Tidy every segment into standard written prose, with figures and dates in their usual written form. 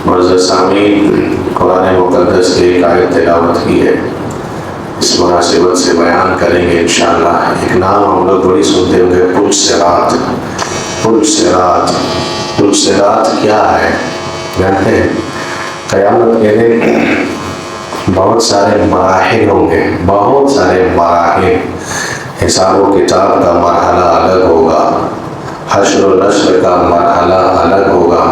معزز سامعین، قرآن مقدس کی ایک آیت تلاوت کی ہے، اس مناسبت سے بیان کریں گے انشاءاللہ۔ ایک نام ہم لوگ بڑی سنتے ہوں گے، پل صراط۔ پل صراط، پل صراط کیا ہے جانتے ہیں؟ قیامت کے دن بہت سارے مراحل ہوں گے، بہت سارے مراحل۔ حساب و کتاب کا مرحلہ الگ ہوگا، حشر و نشر کا مرحلہ الگ ہوگا،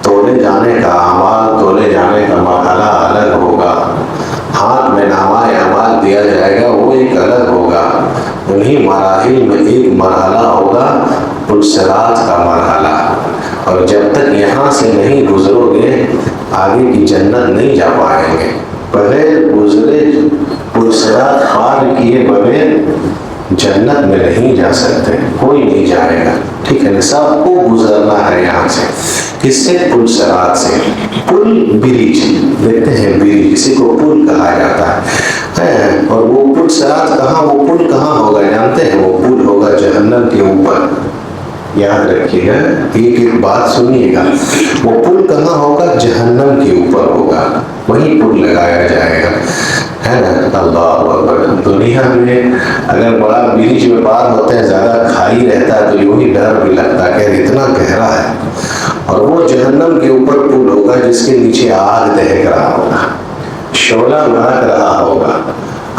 تولے جانے کا اعمال تولے جانے کا مرحلہ الگ ہوگا، ہاتھ میں نامہ اعمال دیا جائے گا وہ ایک الگ ہوگا۔ انہی مراحل میں ایک مرحلہ ہوگا پل صراط کا مرحلہ، اور جب تک یہاں سے نہیں گزرو گے آگے کی جنت نہیں جا پائیں گے۔ بغیر گزرے پل صراط پار کیے بغیر جنت میں نہیں جا سکتے، کوئی نہیں جائے گا، ٹھیک ہے؟ سب کو گزرنا ہے یہاں سے۔ کس سے؟ پل صراط سے۔ پل برج دیکھتے ہیں، برج کسی کو پل کہا جاتا ہے، اور وہ پل صراط کہاں، وہ پل کہاں ہوگا جانتے ہیں؟ وہ پل ہوگا جہنم کے اوپر۔ یاد رکھیے گا، ایک ایک بات سنیے گا، وہ پل کہاں ہوگا؟ جہنم کے اوپر ہوگا، وہیں پل لگایا جائے گا، ہے نا؟ اللہ اکبر۔ دنیا میں اگر بڑا برج میں پار ہوتے ہیں، زیادہ کھائی رہتا ہے تو یوں ہی ڈر بھی لگتا ہے کہ اتنا گہرا ہے، اور وہ جہنم کے اوپر پل ہوگا جس کے نیچے آگ دہک رہا ہوگا، شعلہ بھڑک رہا ہوگا،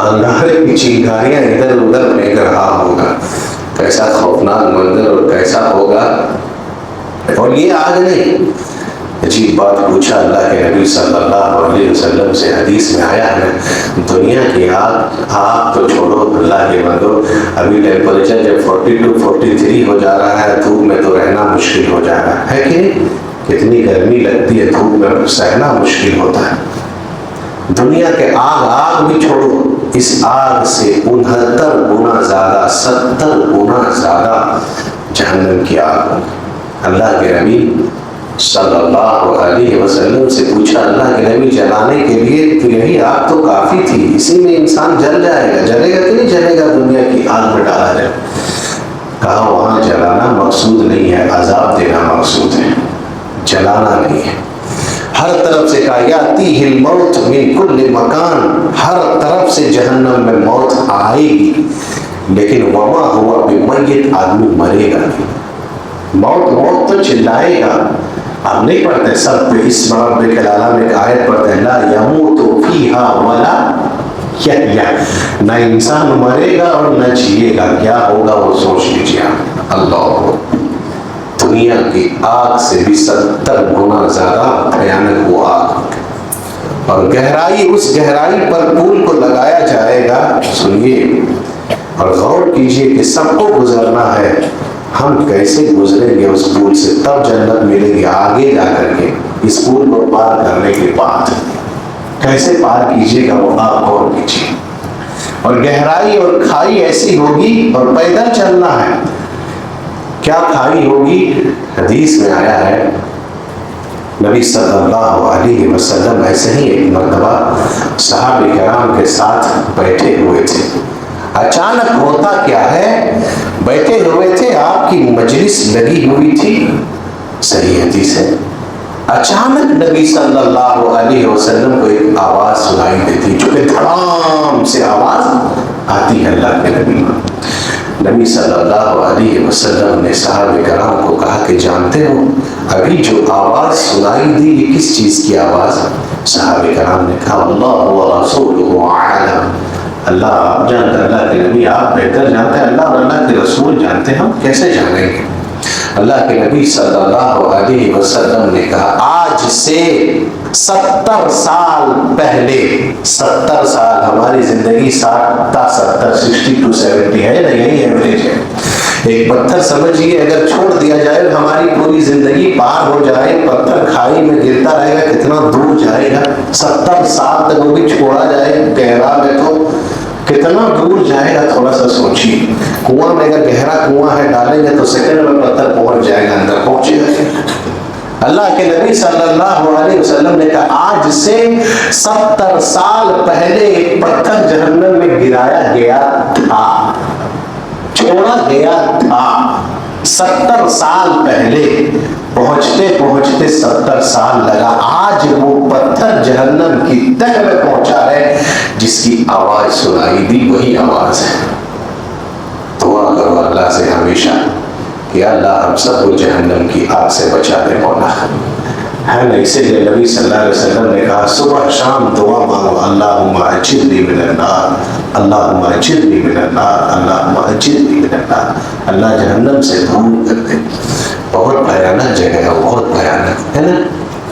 انگارے کی چنگاریاں ادھر ادھر پھینک رہا ہوگا۔ کیسا خوفناک منظر اور کیسا ہوگا! اور یہ آگ نہیں، عجیب بات پوچھا اللہ کے نبی صلی اللہ علیہ وسلم سے، حدیث میں آیا ہے دنیا کی آگ تو چھوڑو اللہ کے بندو، ابھی ٹیمپریچر جب 42 43 ہو جا رہا ہے، دھوپ میں تو رہنا مشکل ہو جا رہا ہے کہ کتنی گرمی لگتی ہے، دھوپ میں سہنا مشکل ہوتا ہے۔ دنیا کے آگ بھی چھوڑو، اس آگ سے 69 گنا زیادہ، 70 گنا زیادہ جہنم کی آگ۔ اللہ کے نبی صلی اللہ علیہ وسلم سے پوچھا، اللہ کے نبی جلانے کے لیے تو یہی آگ تو کافی تھی، اسی میں انسان جل جائے گا، جلے گا کہ نہیں جلے گا؟ دنیا کی آگ میں ڈالا جائے۔ کہا وہاں جلانا مقصود نہیں ہے، عذاب دینا مقصود ہے، جلانا نہیں ہے۔ ہر طرف سے کہا یاتیہ الموت من کل مکان، ہر طرف سے جہنم میں موت آئے گی، لیکن وما ہوا بمیت، آدمی مرے گا نہیں۔ موت تو چلائے گا۔ آپ نہیں پڑھتے سب پہ اس رب کے لالا میں ایک آیت پڑھتے ہیں، لا یموت فیہا ولا یحیا، نہ انسان مرے گا اور نہ جیے گا، کیا ہوگا وہ سوچ لیجیے آپ۔ اللہ، دنیا کی آگ سے بھی 70 گنا زیادہ بھیانک وہ آگ، اور گہرائی، اس گہرائی پر پل کو لگایا جائے گا۔ سنیے اور غور کیجئے کہ سب کو گزرنا ہے، ہم کیسے گزریں گے اس پل سے؟ تب جنت ملے گی آگے جا کر کے۔ اس پل کو پار کرنے کے بعد کیسے پار کیجئے گا وہ آپ غور کیجئے۔ اور گہرائی اور کھائی ایسی ہوگی، اور پیدل چلنا ہے۔ کیا کھائی ہوگی؟ حدیث میں آیا ہے، نبی صلی اللہ علیہ وسلم ایسے ہی ایک مرتبہ صحابہ کرام کے ساتھ بیٹھے ہوئے تھے۔ اچانک ہوتا کیا ہے، بیٹھے ہوئے تھے، آپ کی مجلس لگی ہوئی تھی، صحیح حدیث ہے۔ اچانک نبی صلی اللہ علیہ وسلم کو ایک آواز سنائی دیتی، جو کہ دھڑام سے آواز آتی ہے اللہ کے نبی صلی اللہ علیہ وسلم نے صحابہ کرام کو کہا کہ جانتے ہو ابھی جو آواز سنائی دی یہ کس چیز کی آواز؟ صحابہ کرام نے کہا اللہ ورسولہ اعلم، اللہ آپ جانتے، اللہ کے نبی آپ بہتر جانتے ہیں، اللہ اور اللہ کے رسول جانتے ہیں، ہم کیسے جانیں گے؟ اللہ کے نبی صلی اللہ علیہ وسلم نے کہا آج سے 70 سال پہلے، 70 سال، ہماری زندگی 60 60 to 70 ہے نا، یہی ایوریج ہے۔ ایک پتھر سمجھیے اگر چھوڑ دیا جائے، ہماری پوری زندگی پار ہو جائے، پتھر کھائی میں گرتا رہے گا، کتنا دور جائے گا؟ 70 سال تک وہ بھی چھوڑا جائے گہرا میں تو کتنا دور جائے گا؟ تھوڑا سا سوچیے، کنواں میں اگر گہرا کنواں ہے ڈالیں گے تو سیکنڈ میں پتھر پہنچ جائے گا، اندر پہنچے گا۔ اللہ کے نبی صلی اللہ علیہ وسلم نے کہا آج سے 70 سال پہلے ایک پتھر جہنم میں گرایا گیا تھا، چھوڑا گیا تھا، 70 سال پہلے پہنچتے پہنچتے 70 سال لگا. آج وہ پتھر جہنم کی تہ میں پہنچا ہے. جس کی آواز سنائی دی وہی آواز ہے. دعا کرو اللہ سے ہمیشہ کہ اللہ ہم سب کو جہنم کی آگ سے بچا دے مولا. ہے نا؟ اسی لیے نبی صلی اللہ علیہ وسلم نے کہا صبح شام دعا مانگو اللہم اجرنی من النار، اللہم اجرنی من النار، اللہم اجرنی من النار. اللہ جہنم سے دور کر دے. بہت بھیانک جگہ ہے، بہت بھیانک ہے نا،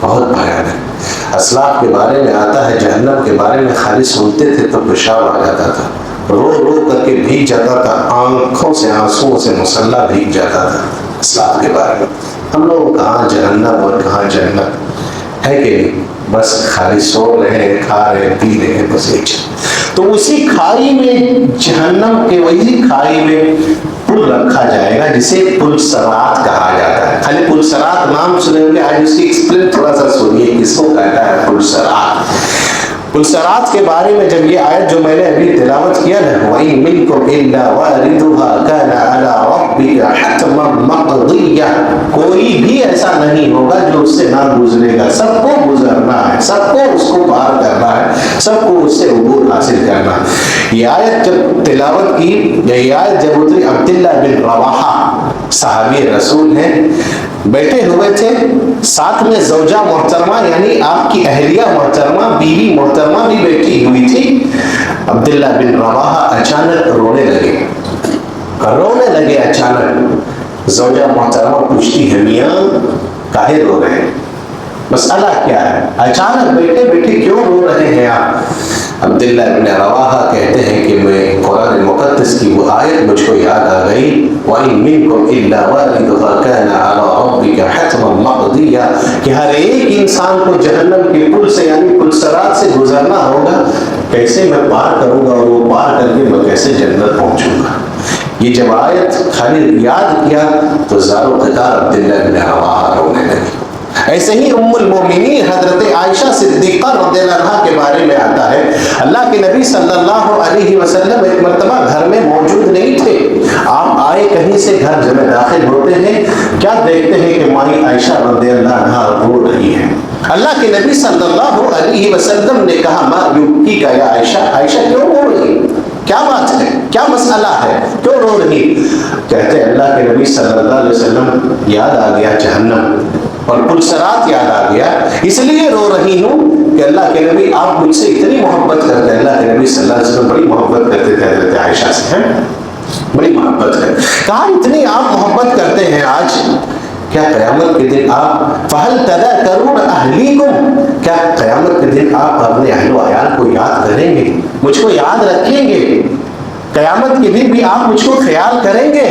بہت بھیانک. اسلاف کے بارے میں آتا ہے، جہنم کے بارے میں خالی سنتے تھے تو پیشاب آ جاتا تھا، رو رو کر کے بھیگ جاتا تھا، آنکھوں سے آنسوؤں سے مسلح بھیگ جاتا تھا اسلاف کے بارے میں. ہم لوگ کہاں جہنم اور کہاں جنت ہے کہ نہیں، بس خالی سو رہے ہیں، کھا رہے ہیں، پی رہے ہیں، بس ایک. تو اسی کھائی میں، جہنم کے وہی کھائی میں پل رکھا جائے گا جسے پل صراط کہا جاتا ہے. خالی پل صراط نام سنیں گے، آج اس کی ایکسپلین تھوڑا سا سنیے کس کو کہتا ہے پل صراط. پل صراط کے بارے میں جب یہ آیت جو میں نے ابھی تلاوت کیا نا، وَإِن مِّنكُمْ إِلَّا وَارِدُهَا كَانَ عَلَىٰ رَبِّكَ حَتْمًا مَّقْضِيًّا، کوئی بھی ایسا نہیں ہوگا جو اس سے نہ گزرے گا. سب کو گزرنا ہے، سب کو اس کو پار کرنا ہے، سب کو اس سے عبور حاصل کرنا ہے. یہ آیت جب تلاوت کی، یہ آیت جب اتری، عبداللہ بن رواحہ صحابی رسول ہیں، بیٹھے ہوئے تھے، ساتھ میں زوجہ محترمہ یعنی آپ کی اہلیہ محترمہ، بیوی محترمہ بھی بیٹھی ہوئی تھی. عبداللہ بن رواحہ اچانک رونے لگے اچانک. زوجہ محترمہ پوچھتی ہے میاں کاہے رو رہے ہیں، مسئلہ کیا ہے، اچانک بیٹھے بیٹھے کیوں رو رہے ہیں آپ؟ عبداللہ بن رواحہ کہتے ہیں کہ میں قرآن مقدس کی وہ آیت مجھ کو یاد آ گئی، وَإِن مِّنكُمْ إِلَّا وَارِدُهَا كَانَ عَلَىٰ رَبِّكَ حَتْمًا مَّقْضِيًّا، کہ ہر ایک انسان کو جہنم کے پل سے یعنی پل صراط سے گزرنا ہوگا. کیسے میں پار کروں گا اور وہ پار کر کے میں کیسے جنت پہنچوں گا؟ یہ جب آیت خالی یاد کیا تو زارو قطار عبداللہ بن رواحہ رونے لگے. ایسے ہی ام المومنین حضرت عائشہ صدیقہ رضی اللہ عنہا کے بارے میں آتا ہے، اللہ کے نبی صلی اللہ علیہ وسلم ایک مرتبہ گھر میں موجود نہیں تھے. آپ آئے کہیں سے، گھر میں داخل ہوتے ہیں، کیا دیکھتے ہیں کہ مائی عائشہ رضی اللہ عنہا رو رہی ہے. اللہ کے نبی صلی اللہ علیہ وسلم نے کہا ما یبکی کا یا عائشہ، عائشہ کیوں رو رہی، کیا بات ہے، کیا مسئلہ ہے، کیوں رو رہی؟ کہتے ہیں اللہ کے نبی صلی اللہ علیہ وسلم یاد آ گیا جہنم اور پل صراط یاد آ گیا، اس لیے رو رہی ہوں کہ اللہ کے نبی آپ مجھ سے اتنی محبت کرتے ہیں. اللہ کے نبی صلی اللہ علیہ وسلم بڑی محبت کرتے تھے حضرت عائشہ سے، بڑی محبت ہے. کہا اتنی آپ محبت کرتے ہیں، آج کیا قیامت کے دن آپ فَهَلْ تَذَكَرُونَ أَهْلِيكُمْ، کیا قیامت کے دن آپ اپنے اہل و عیال کو یاد کریں گے، مجھ کو یاد رکھیں گے، قیامت کے دن بھی آپ مجھ کو خیال کریں گے؟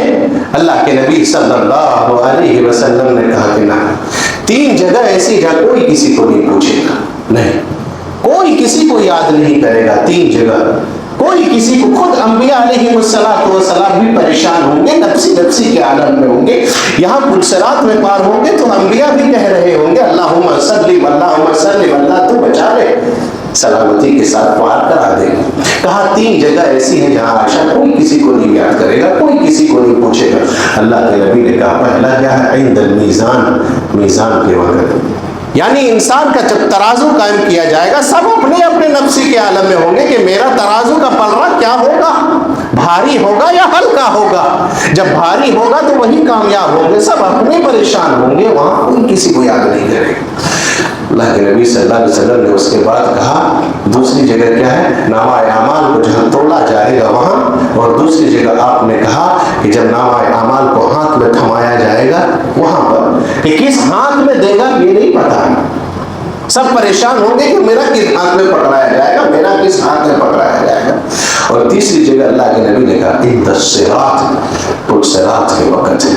اللہ کے نبی صلی اللہ علیہ وسلم نے کہا کہ نہ، 3 جگہ ایسی جگہ کوئی کسی کو نہیں پوچھے گا، نہیں کوئی کسی کو یاد نہیں کرے گا. 3 جگہ کوئی کسی کو، خود انبیاء علیہ السلام بھی پریشان ہوں گے، نفسی کے عالم میں ہوں گے. یہاں پل صراط میں پار ہوں گے تو انبیاء بھی کہہ رہے ہوں گے اللہم سلم، اللہم سلم، اللہ تو بچا لے، سلامتی کے ساتھ پار کرا دے. کہا 3 جگہ ایسی ہیں جہاں عائشہ کوئی کسی کو نہیں یاد کرے گا، کوئی کسی کو نہیں پوچھے گا. اللہ کے نبی نے کہا پہلا کیا ہے، عند المیزان، میزان کے وقت، یعنی انسان کا جب ترازو قائم کیا جائے گا، سب اپنے اپنے نفسی کے عالم میں ہوں گے کہ میرا ترازو کا پلڑا کیا ہوگا، بھاری ہوگا یا ہلکا ہوگا. جب بھاری ہوگا تو وہی کامیاب ہوں گے، سب اپنے پریشان ہوں گے، وہاں کوئی کسی کو یاد نہیں کرے گا. اللہ کے نبی صلی اللہ علیہ وسلم نے اس کے بعد کہا دوسری جگہ کیا ہے، نامہ اعمال کو جہاں تولا جائے گا وہاں، اور دوسری جگہ آپ نے کہا کہ جب نامہ اعمال کو ہاتھ میں تھمایا جائے گا وہاں پر، کہ کس ہاتھ میں دے گا یہ نہیں پتا. سب پریشان ہوں گے کہ میرا کس ہاتھ میں پکڑایا جائے گا، میرا کس ہاتھ میں پکڑایا جائے گا. اور تیسری جگہ اللہ کے نبی نے کہا عند الصراط، پل صراط کے وقت ہے.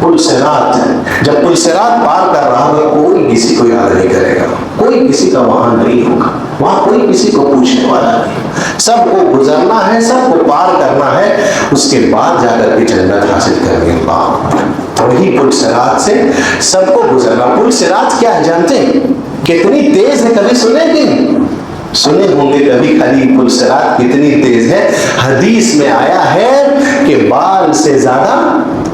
پل صراط، جب پل صراط پار کر رہا ہوگا کوئی کسی کو یاد نہیں کرے گا، کوئی کسی کا وہاں نہیں ہوگا، وہاں کوئی کسی کو پوچھنے والا نہیں. سب کو گزرنا ہے، سب کو پار کرنا ہے، اس کے بعد جا کر کے جنت حاصل کریں گے. وہی پل صراط سے سب کو گزرنا. پل صراط کیا ہے جانتے ہیں، کتنی تیز ہے، کبھی سنے کہ سنے ہوں گے کبھی، خالی پل صراط کتنی تیز ہے. حدیث میں آیا ہے کہ بال سے زیادہ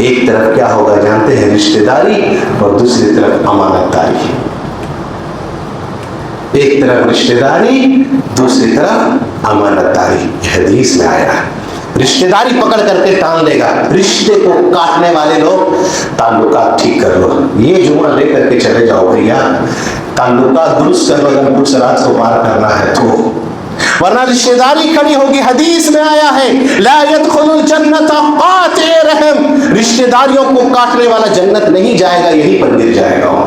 ایک طرف کیا ہوگا جانتے ہیں؟ رشتہ داری، اور دوسری طرف امانت داری۔ ایک طرف رشتہ داری، دوسری طرف امانت داری۔ حدیث میں آیا ہے رشتہ داری پکڑ کر کے ٹان لے گا، رشتے کو کاٹنے والے لوگ تعلقات ٹھیک کر لو، یہ جمعہ لے کر کے چلے جاؤ بھیا، تعلقات درست کر لو اگر کچھ رات کو پار کرنا ہے تو، ورنہ رشتہ داری کھڑی ہوگی۔ حدیث میں آیا ہے لا يدخل الجنت قاطع رحم، رشتہ داریوں کو کاٹنے والا جنت نہیں جائے گا، یہیں پر گر جائے گا۔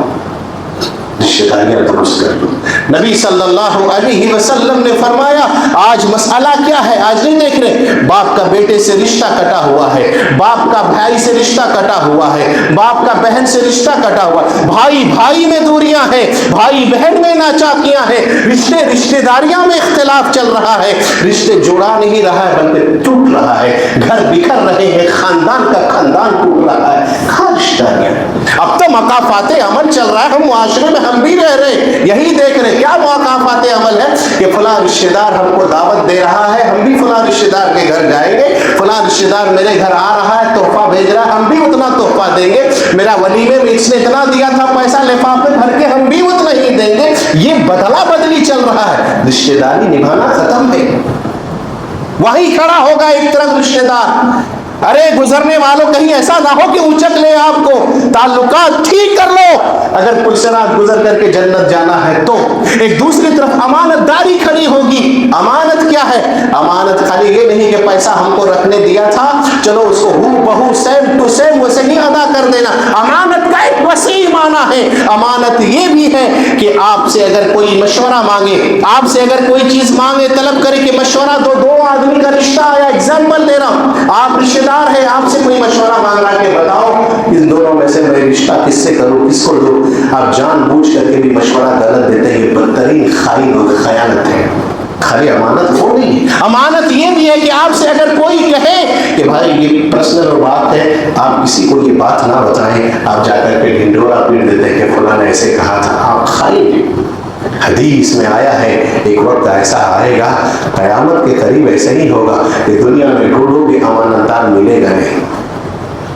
رشتہ داریاں درست کر لو۔ نبی صلی اللہ علیہ وسلم نے فرمایا آج مسئلہ کیا ہے؟ آج نہیں دیکھ رہے باپ کا بیٹے سے رشتہ کٹا ہوا ہے، باپ کا بھائی سے رشتہ کٹا ہوا ہے، باپ کا بہن سے رشتہ کٹا ہوا ہے، بھائی بھائی میں دوریاں ہیں، بھائی بہن میں ناچاکیاں ہیں، رشتہ داریاں میں اختلاف چل رہا ہے، رشتے جوڑا نہیں رہا ہے بلکہ ٹوٹ رہا ہے، گھر بکھر رہے ہیں، خاندان کا خاندان ٹوٹ رہا ہے۔ رشتہ داریاں اب تو مقافات عمل چل رہا ہے، ہم معاشرے میں ہم بھی رہ رہے، یہی دیکھ رہے کیا مقافات عمل ہے کہ فلاں رشتہ دار ہم کو دعوت دے رہا ہے، ہم بھی فلاں رشتہ دار کے گھر جائیں گے، فلاں رشتہ دار میرے گھر آ رہا ہے، تحفہ بھیج رہا ہے، ہم بھی اتنا تحفہ دیں گے، میرا ولیمے میں اس نے اتنا دیا تھا پیسہ لفافے بھر کے، ہم بھی اتنا ہی دیں گے۔ یہ بدلا بدلی چل رہا ہے، رشتہ داری نبھانا ختم ہے۔ وہیں کھڑا ہوگا ایک طرف رشتہ دار، ارے گزرنے والوں کہیں ایسا نہ ہو کہ اچک لے آپ کو، تعلقات ٹھیک کر لو اگر پرسرات گزر کر کے جنت جانا ہے تو۔ ایک دوسری طرف امانت داری کھڑی ہوگی۔ امانت کیا ہے؟ امانت خالی یہ نہیں کہ پیسہ ہم کو رکھنے دیا تھا چلو اس کو ہو بہو سیم ٹو سیم ویسے ہی ادا کر دینا۔ امانت کا ایک وسیع معنی ہے۔ امانت یہ بھی ہے کہ آپ سے اگر کوئی مشورہ مانگے، آپ سے اگر کوئی چیز مانگے، طلب کرے کہ مشورہ دو آدمی کا رشتہ آیا، ایگزامپل دے رہا ہوں، آپ رشتہ دار ہے، آپ سے کوئی مشورہ مانگ رہا کہ بتاؤ ان دونوں میں سے میں رشتہ کس سے کروں، کس کو دوں، آپ جان بوجھ کر کے بھی مشورہ غلط دیتے ہیں، یہ بدترین خائن اور خیانت ہے۔ خالی امانت وہ نہیں ہے، امانت یہ بھی ہے کہ آپ سے اگر کوئی کہے کہ بھائی یہ پرسنل بات ہے، آپ کسی کو یہ بات نہ بتائیں، آپ جا کر کے ڈنڈورا پیٹ دیتے ہیں کہ فلاں نے ایسے کہا تھا، آپ خائن ہیں۔ حدیث میں آیا ہے ایک وقت ایسا آئے گا، قیامت کے قریب ایسا ہی ہوگا کہ دنیا میں ڈھونڈو گے امانت دار ملے گا نہیں۔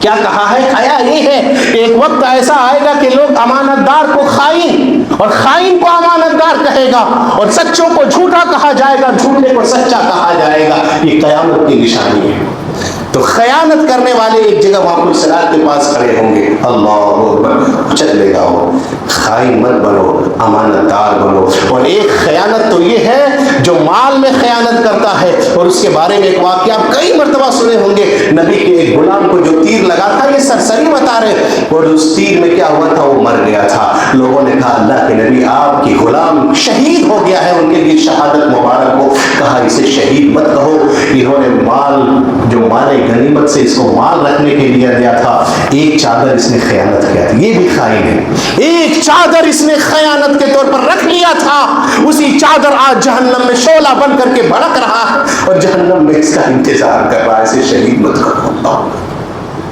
کیا کہا ہے؟ خیال یہ ہے کہ ایک وقت ایسا آئے گا کہ لوگ امانت دار کو خائن اور خائن کو امانت دار کہے گا، اور سچوں کو جھوٹا کہا جائے گا، جھوٹے کو سچا کہا جائے گا۔ یہ قیامت کی نشانی ہے۔ تو خیانت کرنے والے ایک جگہ وہاں پر صراط کے پاس کھڑے ہوں گے، اللہ اکبر، چلے گا وہ، خائن مت بنو، امانت دار بنو۔ اور ایک خیانت تو یہ ہے جو مال میں خیانت کرتا ہے، اور اس کے بارے میں ایک واقعہ آپ کئی مرتبہ سنے ہوں گے، نبی کے ایک غلام کو جو تیر لگا تھا، یہ سرسری بتا رہے، اور اس تیر میں کیا ہوا تھا، وہ مر گیا تھا۔ لوگوں نے کہا اللہ کے نبی آپ کی غلام شہید ہو گیا ہے، ان کے لیے شہادت مبارک ہو۔ کہا اسے شہید مت کہو، انہوں نے مال جو مال غنیمت سے اس کو مال رکھنے کے لیے دیا تھا، ایک چادر اس نے خیانت کیا تھی، یہ بھی خائن ہے۔ ایک چادر اس نے خیانت کے طور پر رکھ لیا تھا، اسی چادر آج جہنم میں شعلہ بن کر کے بھڑک رہا ہے، اور جہنم میں اس کا انتظار کر رہا ہے، اسے شہید مت کرو۔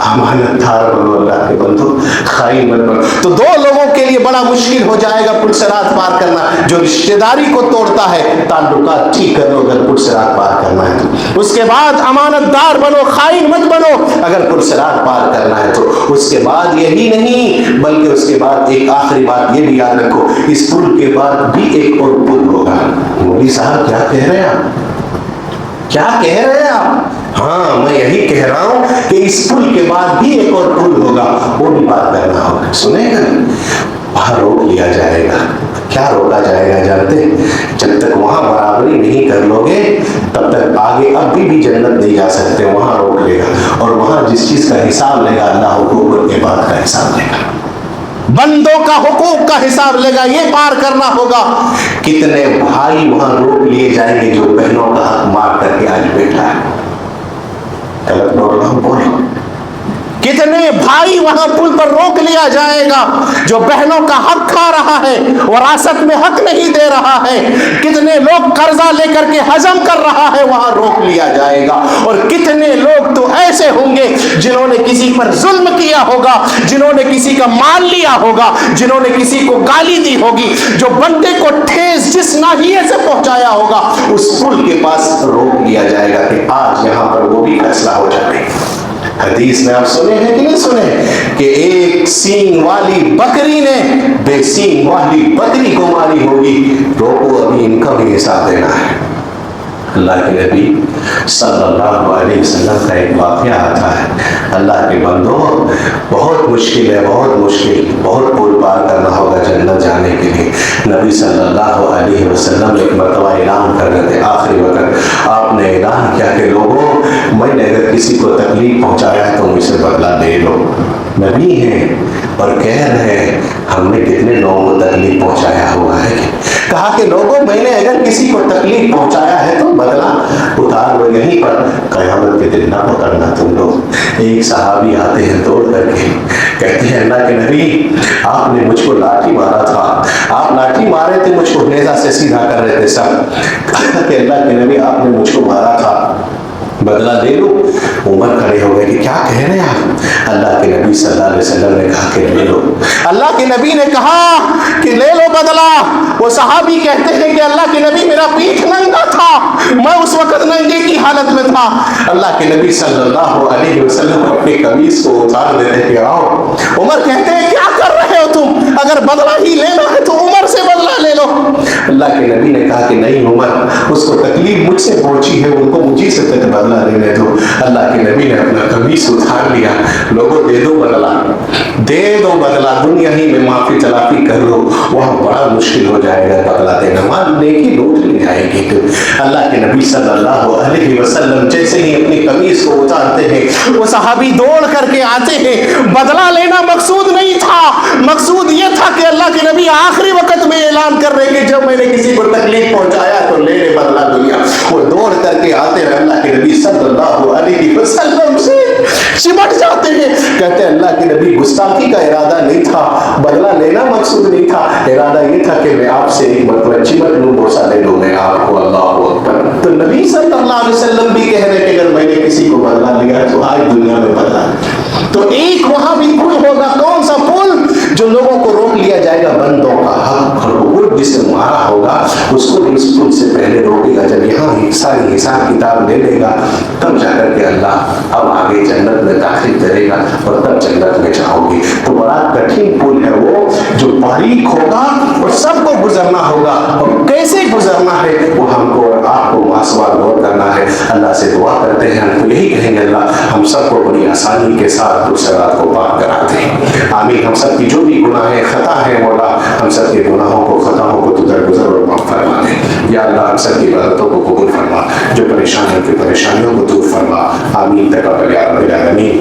امانت دار بنو اللہ کے بندو، خائن مت بنو۔ تو دو لوگوں کے لیے بڑا مشکل ہو جائے گا پل صراط پار کرنا، جو رشتہ داری کو توڑتا ہے، تعلقات ٹھیک کر لو اگر پل صراط پار کرنا ہے تو۔ اس کے بعد امانت دار بنو، خائن مت بنو اگر پل صراط پار کرنا ہے تو۔ اس کے بعد یہی نہیں بلکہ اس کے بعد ایک آخری بات یہ بھی یاد رکھو، اس پل کے بعد بھی ایک اور پل ہوگا۔ مولوی صاحب کیا کہہ رہے ہیں آپ؟ کیا کہہ رہے ہیں آپ؟ ہاں میں یہی کہہ رہا ہوں کہ اس پل کے بعد بھی ایک اور پل ہوگا، وہ بھی بات کرنا ہوگا۔ سنیں گا وہاں روک لیا جائے گا۔ کیا روکا جائے گا جانتے ہیں؟ جب تک وہاں برابری نہیں کر لو گے تب تک آگے ابھی بھی جنت نہیں جا سکتے، وہاں روک لے گا، اور وہاں جس چیز کا حساب لے گا اللہ حقوق العباد کا حساب لے گا، بندوں کا حقوق کا حساب لے گا، یہ پار کرنا ہوگا۔ کتنے بھائی وہاں روک لیے جائیں گے جو بہنوں کا حق مار کر کے آج بیٹھا ہے، غلط بول رہا ہوں بولو، کتنے بھائی وہاں پل پر روک لیا جائے گا جو بہنوں کا حق کھا رہا ہے، وراثت میں حق نہیں دے رہا ہے، کتنے لوگ قرضہ لے کر کے ہضم کر رہا ہے، وہاں روک لیا جائے گا، اور کتنے لوگ تو ایسے ہوں گے جنہوں نے کسی پر ظلم کیا ہوگا، جنہوں نے کسی کا مال لیا ہوگا، جنہوں نے کسی کو گالی دی ہوگی، جو بندے کو ٹھیس جس ناحیے سے پہنچایا ہوگا، اس پل کے پاس روک لیا جائے گا کہ آج یہاں پر وہ بھی فیصلہ ہو جائے۔ حدیث میں آپ سنے ہیں کہ نہیں سنے کہ ایک سینگ والی بکری نے بے سینگ والی بکری کو ماری ہوگی، روکو ابھی ان کا بھی حساب دینا ہے۔ اللہ کے نبی صلی اللہ علیہ وسلم کا ایک واقعہ آتا ہے، اللہ کے بندو بہت مشکل ہے، بہت مشکل، بہت پل پار کرنا ہوگا جنت جانے کے لیے۔ نبی صلی اللہ علیہ وسلم ایک مرتبہ اعلان کر رہے تھے، آخری وقت آپ نے اعلان کیا کہ لوگوں، میں نے اگر کسی کو تکلیف پہنچایا ہے تو مجھ سے بدلہ لے لو۔ نبی ہیں اور کہہ رہے ہیں ہم نے کتنے لوگوں کو تکلیف پہنچایا ہوا ہے۔ کہا کہ لوگوں، میں نے اگر کسی کو تکلیف پہنچایا ہے تو بدلہ اتار لو، یہیں پر قیامت کے دن نہ پکڑنا تم لوگ۔ ایک صحابی آتے ہیں دوڑ کر کے، کہتے ہیں اللہ کے نبی آپ نے مجھ کو لاٹھی مارا تھا، آپ لاٹھی مارے تھے، مجھ کو نیزہ سے سیدھا کر رہے تھے سر۔ کہا کہ اللہ کے نبی آپ نے مجھ کو مارا تھا، بدلہ لے لو۔ عمر کھڑے ہو گئے کہ کیا کہہ رہے ہیں آپ؟ اللہ کے نبی صلی اللہ علیہ وسلم نے کہا کہ لے لو۔ اللہ کے نبی نے کہا کہ لے لو بدلہ۔ وہ صحابی کہتے ہیں کہ اللہ کے نبی میرا پیٹھ ننگا تھا، میں اس وقت ننگے کی حالت میں تھا۔ اللہ کے نبی صلی اللہ علیہ وسلم اپنی قمیص کو اتار دیتے کہ آؤ۔ عمر کہتے ہیں کیا کر رہے ہو تم؟ اگر بدلہ ہی لینا ہے تو عمر سے بدلہ لے لو۔ اللہ کے نبی نے کہا کہ نہیں عمر، اس کو تکلیف مجھ سے پہنچی ہے، ان کو مجھے سے تک بدلہ لینے دو۔ اللہ کے نبی نے اپنا قمیص اتار لیا، لوگوں دے دو بدلہ، دے دو بدلہ، دنیا ہی میں معافی تلافی کر لو، وہاں بڑا مشکل ہو جائے گا بدلہ دینا، مان نیکی لوٹ لی جائے گی۔ اللہ کے نبی صلی اللہ علیہ وسلم جیسے ہی اپنی قمیص کو اتارتے ہیں، وہ صحابی دوڑ کر کے آتے ہیں۔ بدلہ لینا مقصود نہیں تھا، مقصود یہ تھا کہ اللہ کے نبی آخری وقت میں اعلان کر رہے کہ جب میں نے کسی کو تکلیف پہنچایا تو لے لے بدلہ دنیا۔ وہ دوڑ کر کے آتے ہیں، اللہ کے نبی صلی اللہ علیہ وسلم سے چمٹ جاتے ہیں، کہتے ہیں اللہ کے نبی گستاخی کا ارادہ نہیں تھا، بدلہ لینا مقصود نہیں تھا، ارادہ یہ تھا کہ میں آپ سے ایک مرتبہ چمٹ لوں، بوسہ لے لوں میں آپ کو۔ اللہ اکبر۔ تو نبی صلی اللہ علیہ وسلم بھی کہہ رہے کہ اگر میں نے کسی کو بدلہ لیا تو آج دنیا میں بدلہ۔ تو ایک وہاں بھی پل ہوگا، کون سا پل؟ جو لوگوں کو روک لیا جائے گا، بندوں کا حق اور حقوق جسے مارا ہوگا اس کو بھی اس پل سے پہلے روکے گا۔ جب یہاں ساری حساب کتاب لے لے گا تب جا کر کے اللہ اب آگے جنت میں داخل کرے گا اور تب جنت میں جاؤ گی۔ تو بڑا کٹھن پل ہے وہ، جو باریک ہوگا اور سب کو گزرنا ہوگا، اور کیسے گزرنا ہے وہ ہم کو اور آپ کو ماسوال غور کرنا ہے۔ اللہ سے دعا کرتے ہیں، ہم کو یہی کہیں گے اللہ ہم سب کو بڑی آسانی کے ساتھ صراط کو پار کراتے ہیں۔ آمین۔ ہم سب کی جو بھی گناہ خطا ہے مولا، ہم سب کے گناہوں کو خطاؤں کو تو درگزر اور معاف فرما دے یا اللہ۔ ہم سب کی عبادتوں کو قبول فرما، جو پریشانیوں کی پریشانیوں کو دور فرما۔ آمین۔ تقبل یا رب العالمین۔